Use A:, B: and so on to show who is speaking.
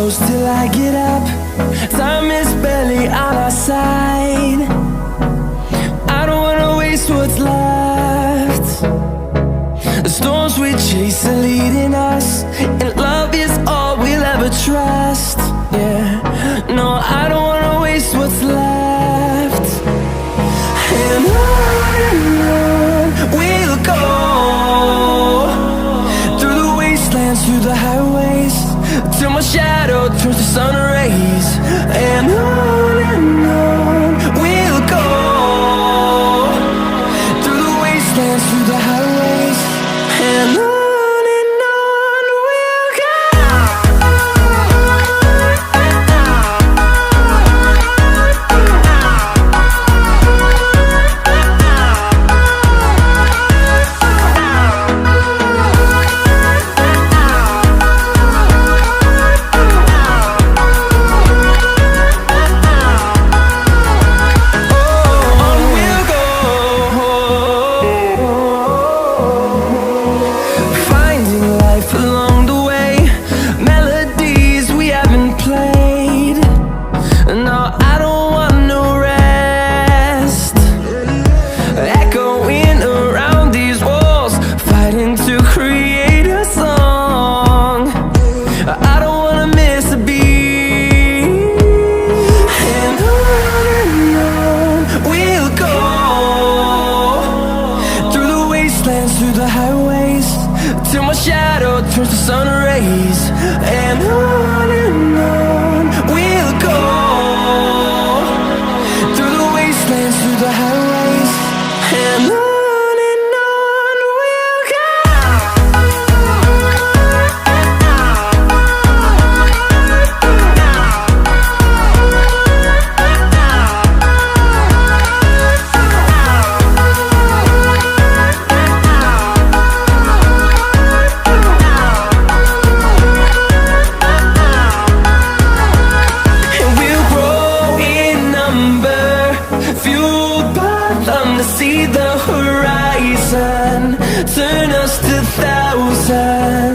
A: close till I get up. Time is barely on our side. I don't wanna waste what's left. The storms we chase are leading us, and love is all we'll ever trust. Yeah, no, I don't wanna waste what's left. And on we'll go, through the wastelands, through the highways, till my shadow turns to sun rays. And on we'll go, through the wastelands, through the highways, and on. Through the highways, till my shadow turns to sun rays. And on we'll go, through the wastelands, through the highways, and on. See the horizon, turn us to thousands.